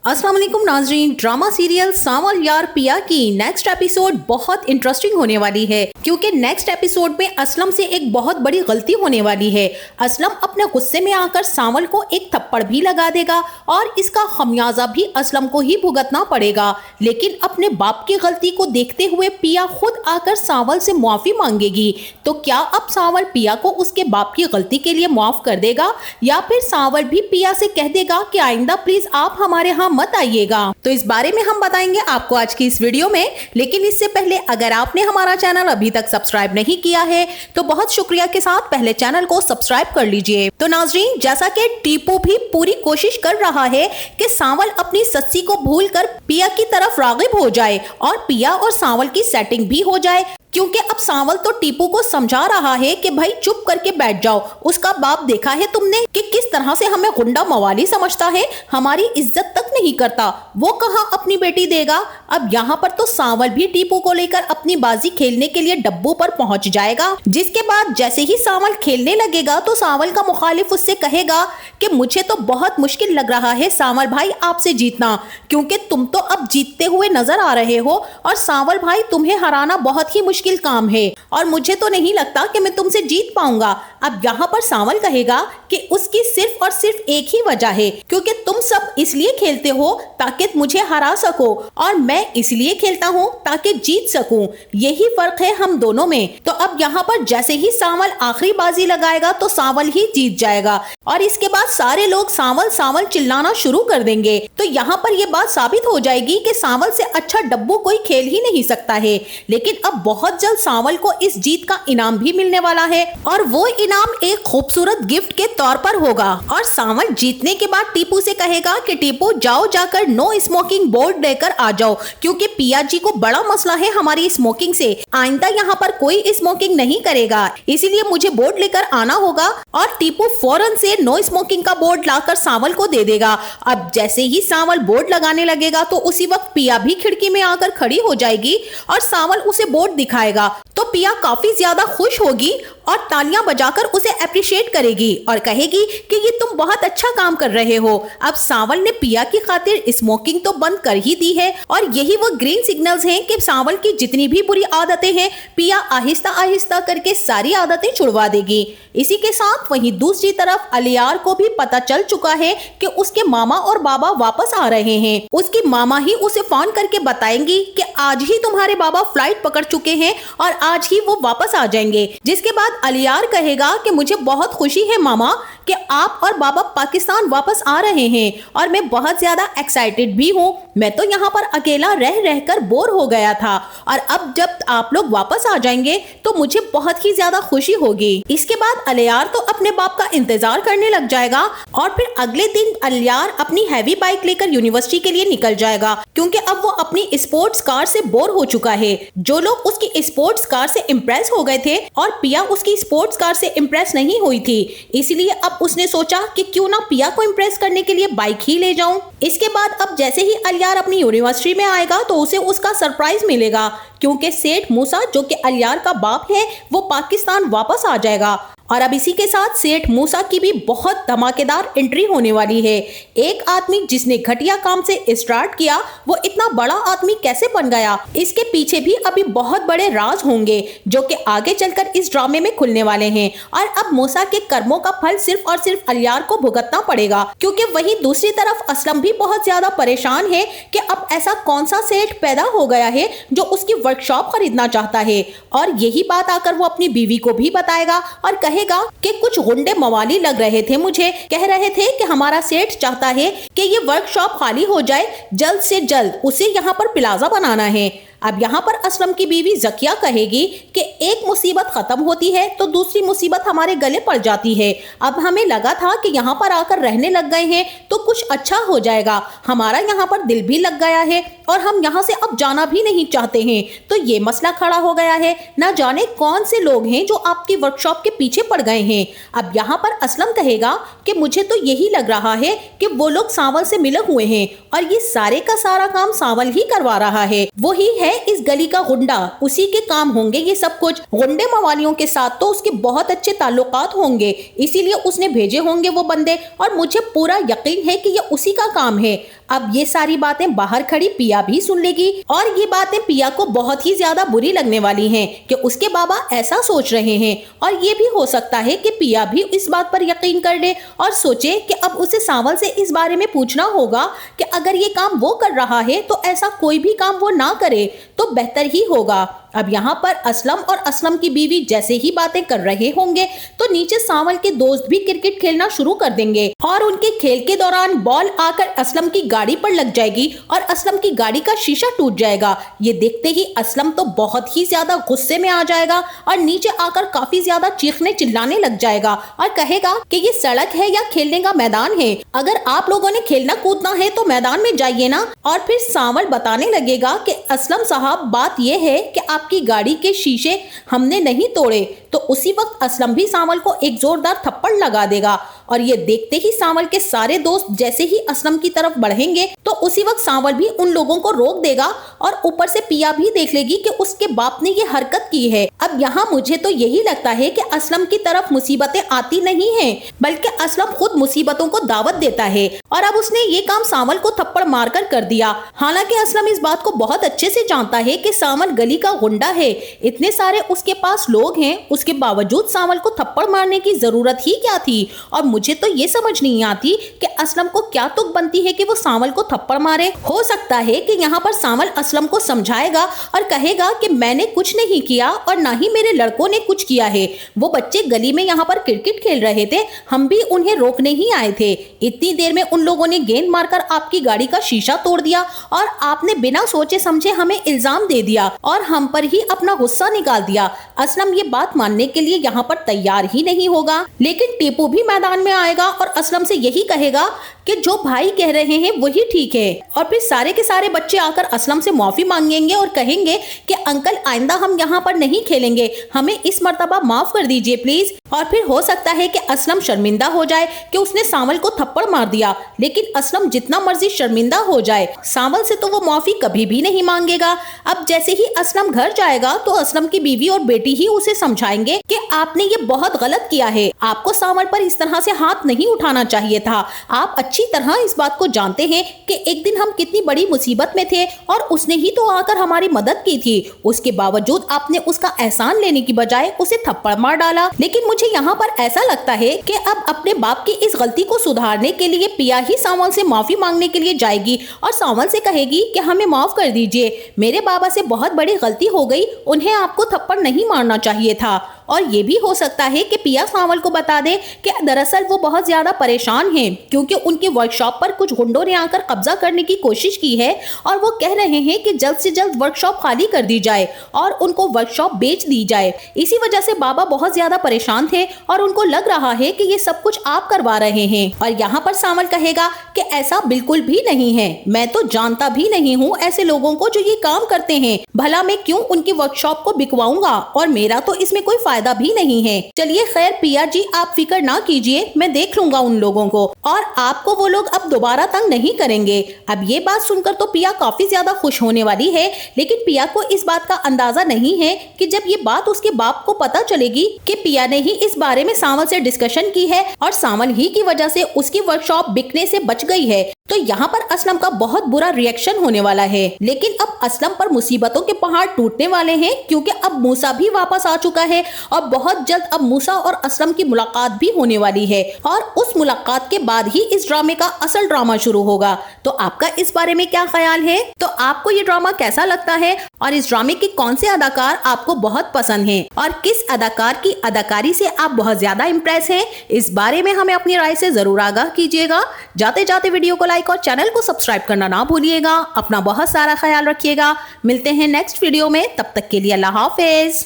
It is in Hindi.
अस्सलाम वालेकुम नाज़रीन। ड्रामा सीरियल सांवल यार पिया की नेक्स्ट एपिसोड बहुत इंटरेस्टिंग होने वाली है, क्योंकि नेक्स्ट एपिसोड में असलम से एक बहुत बड़ी गलती होने वाली है। असलम अपने गुस्से में आकर सांवल को एक थप्पड़ भी लगा देगा और इसका खमियाजा भी असलम को ही भुगतना पड़ेगा। लेकिन अपने बाप की गलती को देखते हुए पिया खुद आकर सांवल से माफी मांगेगी। तो क्या अब सांवल पिया को उसके बाप की गलती के लिए माफ कर देगा, या फिर सांवल भी पिया से कह देगा कि आइंदा प्लीज आप हमारे यहाँ मत आइएगा? तो इस बारे में हम बताएंगे आपको आज की इस वीडियो में। लेकिन इससे पहले अगर आपने हमारा चैनल अभी तक सब्सक्राइब नहीं किया है तो बहुत शुक्रिया के साथ पहले चैनल को सब्सक्राइब कर लीजिए। तो नाज़रीन, जैसा कि टीपू भी पूरी कोशिश कर रहा है कि सांवल अपनी सस्सी को भूलकर पिया की तरफ रागिब हो जाए और पिया और सांवल की सेटिंग भी हो जाए, क्योंकि अब सांवल तो टीपू को समझा रहा है कि भाई चुप करके बैठ जाओ। उसका बाप देखा है तुमने कि किस तरह से हमें गुंडा मवाली समझता है, हमारी इज्जत तक नहीं करता, वो कहाँ अपनी बेटी देगा। अब यहाँ पर तो सांवल भी टीपू को लेकर अपनी बाजी खेलने के लिए डब्बू पर पहुंच जाएगा। जिसके बाद जैसे ही सांवल खेलने लगेगा तो सांवल का मुखालिफ उससे कहेगा कि मुझे तो बहुत मुश्किल लग रहा है सांवल भाई आपसे जीतना, क्योंकि तुम तो अब जीतते हुए नजर आ रहे हो और सांवल भाई तुम्हें हराना बहुत ही मुश्किल काम है और मुझे तो नहीं लगता कि मैं तुमसे जीत पाऊंगा। अब यहाँ पर सांवल कहेगा कि उसकी सिर्फ और सिर्फ एक ही वजह है, क्योंकि तुम सब इसलिए खेलते हो ताकि मुझे हरा सको और मैं इसलिए खेलता हूँ ताकि जीत सकूं। यही फर्क है हम दोनों में। तो अब यहाँ पर जैसे ही सांवल आखिरी बाजी लगाएगा तो सांवल ही जीत जाएगा और इसके बाद सारे लोग सांवल सांवल चिल्लाना शुरू कर देंगे। तो यहाँ पर यह बात साबित हो जाएगी कि सांवल से अच्छा डब्बू कोई खेल ही नहीं सकता है। लेकिन अब बहुत जल्द सांवल को इस जीत का इनाम भी मिलने वाला है और वो इनाम एक खूबसूरत गिफ्ट के तौर पर होगा। और सांवल जीतने के बाद टीपू से कहेगा कि टीपू जाओ जाकर नो स्मोकिंग बोर्ड लेकर आ जाओ, क्योंकि पिया जी को बड़ा मसला है हमारी स्मोकिंग से। आइंदा यहाँ पर कोई स्मोकिंग नहीं करेगा, इसीलिए मुझे बोर्ड लेकर आना होगा। और टीपू फौरन से नो स्मोकिंग का बोर्ड लाकर सांवल को दे देगा। अब जैसे ही सांवल बोर्ड लगाने लगेगा तो उसी वक्त पिया भी खिड़की में आकर खड़ी हो जाएगी और सांवल उसे बोर्ड दिखाएगा। तो पिया काफी ज्यादा खुश होगी और तालियां बजाकर उसे अप्रिशिएट करेगी और कहेगी कि ये तुम बहुत अच्छा काम कर रहे हो। अब सांवल ने पिया की खातिर स्मोकिंग तो बंद कर ही दी है और यही वो ग्रीन सिग्नल्स हैं कि सांवल की जितनी भी बुरी आदतें हैं पिया आहिस्ता आहिस्ता करके सारी आदतें छुड़वा देगी। इसी के साथ वहीं दूसरी तरफ अलियार को भी पता चल चुका है कि उसके मामा और बाबा वापस आ रहे हैं। उसकी मामा ही उसे फोन करके बताएंगी कि आज ही तुम्हारे बाबा फ्लाइट पकड़ चुके हैं और आज ही वो वापस आ जाएंगे। जिसके बाद अलियार कहेगा कि मुझे बहुत खुशी है मामा कि आप और बाबा पाकिस्तान वापस आ रहे हैं और मैं बहुत ज्यादा एक्साइटेड भी हूँ। मैं तो यहाँ पर अकेला रह रहकर बोर हो गया था और अब जब आप लोग वापस आ जाएंगे तो मुझे बहुत ही ज्यादा खुशी होगी। इसके बाद अलियार तो अपने बाप का इंतजार करने लग जाएगा और फिर अगले दिन अलियार अपनी हैवी बाइक लेकर यूनिवर्सिटी के लिए निकल जाएगा, क्योंकि अब वो अपनी स्पोर्ट्स कार से बोर हो चुका है। जो लोग उसकी स्पोर्ट्स कार से इम्प्रेस हो गए थे और पिया उसकी स्पोर्ट्स कार से इम्प्रेस नहीं हुई थी, इसलिए अब उसने सोचा कि क्यों ना पिया को इम्प्रेस करने के लिए बाइक ही ले जाऊं। इसके बाद अब जैसे ही अलियार अपनी यूनिवर्सिटी में आएगा तो उसे उसका सरप्राइज मिलेगा, क्योंकि सेठ मूसा जो कि अलियार का बाप है वो पाकिस्तान वापस आ जाएगा। और अब इसी के साथ सेठ मूसा की भी बहुत धमाकेदार एंट्री होने वाली है। एक आदमी जिसने घटिया काम से स्टार्ट किया वो इतना बड़ा आदमी कैसे बन गया, इसके पीछे भी अभी बहुत बड़े राज होंगे जो कि आगे चलकर इस ड्रामे में खुलने वाले हैं। और अब मूसा के कर्मों का फल सिर्फ और सिर्फ अलियार को भुगतना पड़ेगा, क्योंकि वहीं दूसरी तरफ असलम भी बहुत ज्यादा परेशान है कि अब ऐसा कौन सा सेठ पैदा हो गया है जो उसकी वर्कशॉप खरीदना चाहता है। और यही बात आकर वो अपनी बीवी को भी बताएगा और कहेगा कि कुछ गुंडे मवाली लग रहे थे, मुझे कह रहे थे कि हमारा सेठ चाहता है कि ये वर्कशॉप खाली हो जाए, जल्द से जल्द उसे यहाँ पर प्लाजा बनाना है। अब यहाँ पर असलम की बीवी जकिया कहेगी कि एक मुसीबत खत्म होती है तो दूसरी मुसीबत हमारे गले पड़ जाती है। अब हमें लगा था कि यहाँ पर आकर रहने लग गए हैं तो कुछ अच्छा हो जाएगा, हमारा यहाँ पर दिल भी लग गया है और हम यहाँ से अब जाना भी नहीं चाहते हैं। तो ये मसला खड़ा हो गया है, ना जाने कौन से लोग हैं जो आपकी वर्कशॉप के पीछे पड़ गए हैं। अब यहाँ पर असलम कहेगा कि मुझे तो यही लग रहा है कि वो लोग सांवल से मिले हुए हैं और ये सारे का सारा काम सांवल ही करवा रहा है। वो ही है इस गली का गुंडा, उसी के काम होंगे ये सब कुछ। गुंडे मवालियों के साथ तो उसके बहुत अच्छे ताल्लुकात होंगे, इसीलिए उसने भेजे होंगे वो बंदे और मुझे पूरा यकीन है कि ये उसी का काम है। अब ये सारी बातें बाहर खड़ी पिया भी सुन लेगी और ये बातें पिया को बहुत ही ज्यादा बुरी लगने वाली हैं कि उसके बाबा ऐसा सोच रहे हैं। और ये भी हो सकता है कि पिया भी इस बात पर यकीन कर ले और सोचे कि अब उसे सांवल से इस बारे में पूछना होगा कि अगर ये काम वो कर रहा है तो ऐसा कोई भी काम वो ना करे तो बेहतर ही होगा। अब यहाँ पर असलम और असलम की बीवी जैसे ही बातें कर रहे होंगे तो नीचे सांवल के दोस्त भी क्रिकेट खेलना शुरू कर देंगे और उनके खेल के दौरान बॉल आकर असलम की गाड़ी पर लग जाएगी और असलम की गाड़ी का शीशा टूट जाएगा। ये देखते ही असलम तो बहुत ही ज्यादा गुस्से में आ जाएगा और नीचे आकर काफी ज्यादा चीखने चिल्लाने लग जाएगा और कहेगा कि ये सड़क है या खेलने का मैदान है, अगर आप लोगों ने खेलना कूदना है तो मैदान में जाइए ना। और फिर सांवल बताने लगेगा कि असलम साहब बात यह है कि आपकी गाड़ी के शीशे हमने नहीं तोड़े। तो उसी वक्त असलम भी सांवल को एक जोरदार थप्पड़ लगा देगा और ये देखते ही सांवल के सारे दोस्त जैसे ही असलम की तरफ बढ़ेंगे तो उसी वक्त सांवल भी उन लोगों को रोक देगा और ऊपर से पिया भी देख लेगी कि उसके बाप ने ये हरकत की है। अब यहाँ मुझे तो यही लगता है कि असलम की तरफ मुसीबतें आती नहीं हैं, बल्कि असलम खुद मुसीबतों को दावत देता है और अब उसने ये काम सांवल को थप्पड़ मारकर कर दिया। हालांकि असलम इस बात को बहुत अच्छे से जानता है कि सांवल गली का गुंडा है, इतने सारे उसके पास लोग हैं, उसके बावजूद सांवल को थप्पड़ मारने की जरूरत ही क्या थी। और मुझे तो ये समझ नहीं आती कि असलम को क्या तुक बनती है कि वो सांवल को थप्पड़ मारे। हो सकता है कि यहाँ पर सांवल असलम को समझाएगा और कहेगा कि मैंने कुछ नहीं किया और ना ही मेरे लड़कों ने कुछ किया है, वो बच्चे गली में यहाँ पर क्रिकेट खेल रहे थे, हम भी उन्हें रोकने ही आए थे। इतनी देर में उन लोगों ने गेंद मारकर आपकी गाड़ी का शीशा तोड़ दिया और आपने बिना सोचे समझे हमें इल्जाम दे दिया और हम पर ही अपना गुस्सा निकाल दिया। असलम ये बात मानने के लिए यहाँ पर तैयार ही नहीं होगा, लेकिन टीपू भी मैदान में आएगा और असलम से यही कहेगा कि जो भाई कह रहे हैं वही ठीक है। और फिर सारे के सारे बच्चे आकर असलम से माफी मांगेंगे और कहेंगे कि अंकल आइंदा हम यहाँ पर नहीं खेलेंगे, हमें इस मर्तबा माफ कर दीजिए प्लीज। और फिर हो सकता है कि असलम शर्मिंदा हो जाए कि उसने सांवल को थप्पड़ मार दिया, लेकिन असलम जितना मर्जी शर्मिंदा हो जाए सांवल से तो वो माफी कभी भी नहीं मांगेगा। अब जैसे ही असलम घर जाएगा तो असलम की बीवी और बेटी ही उसे समझाएंगे कि आपने ये बहुत गलत किया है, आपको सांवल पर इस तरह से हाथ नहीं उठाना चाहिए था। आप अच्छी तरह इस बात को जानते हैं कि एक दिन हम कितनी बड़ी मुसीबत में थे और उसने ही तो आकर हमारी मदद की थी, उसके बावजूद आपने उसका एहसान लेने की बजाय उसे थप्पड़ मार डाला। लेकिन मुझे यहाँ पर ऐसा लगता है कि अब अपने बाप की इस गलती को सुधारने के लिए पिया ही सांवल से माफी मांगने के लिए जाएगी और सांवल से कहेगी कि हमें माफ कर दीजिए, मेरे बाबा से बहुत बड़ी गलती हो गई, उन्हें आपको थप्पड़ नहीं मारना चाहिए था। और ये भी हो सकता है कि पिया सांवल को बता दे कि दरअसल वो बहुत ज्यादा परेशान हैं क्योंकि उनकी वर्कशॉप पर कुछ गुंडों ने आकर कब्जा करने की कोशिश की है और वो कह रहे हैं कि जल्द से जल्द वर्कशॉप खाली कर दी जाए और उनको वर्कशॉप बेच दी जाए। इसी वजह से बाबा बहुत ज्यादा परेशान थे और उनको लग रहा है कि ये सब कुछ आप करवा रहे हैं। और यहाँ पर सांवल कहेगा कि ऐसा बिल्कुल भी नहीं है, मैं तो जानता भी नहीं हूँ ऐसे लोगों को जो ये काम करते हैं, भला मैं क्यों उनकी वर्कशॉप को बिकवाऊंगा और मेरा तो इसमें कोई फायदा भी नहीं है। चलिए खैर पिया जी आप फिक्र ना कीजिए, मैं देख लूंगा उन लोगों को और आपको वो लोग अब दोबारा तंग नहीं करेंगे। अब ये बात सुनकर तो पिया काफी ज्यादा खुश होने वाली है, लेकिन पिया को इस बात का अंदाजा नहीं है कि जब ये बात उसके बाप को पता चलेगी कि पिया ने ही इस बारे में सांवल से डिस्कशन की है और सांवल ही की वजह से उसकी वर्कशॉप बिकने से बच गई है, तो यहाँ पर असलम का बहुत बुरा रिएक्शन होने वाला है। लेकिन अब असलम पर मुसीबतों के पहाड़ टूटने वाले हैं क्योंकि अब मूसा भी वापस आ चुका है और बहुत जल्द अब मूसा और असलम की मुलाकात भी होने वाली है और उस मुलाकात के बाद ही इस ड्रामे का असल ड्रामा शुरू होगा। तो आपका इस बारे में क्या ख्याल है? तो आपको ये ड्रामा कैसा लगता है और इस ड्रामे के कौन से अदाकार आपको बहुत पसंद हैं और किस अदाकार की अदाकारी से आप बहुत ज्यादा इम्प्रेस हैं? इस बारे में हमें अपनी राय से जरूर आगाह कीजिएगा। जाते जाते वीडियो को लाइक और चैनल को सब्सक्राइब करना ना भूलिएगा। अपना बहुत सारा ख्याल रखिएगा। मिलते हैं नेक्स्ट वीडियो में, तब तक के लिए अल्लाह हाफिज।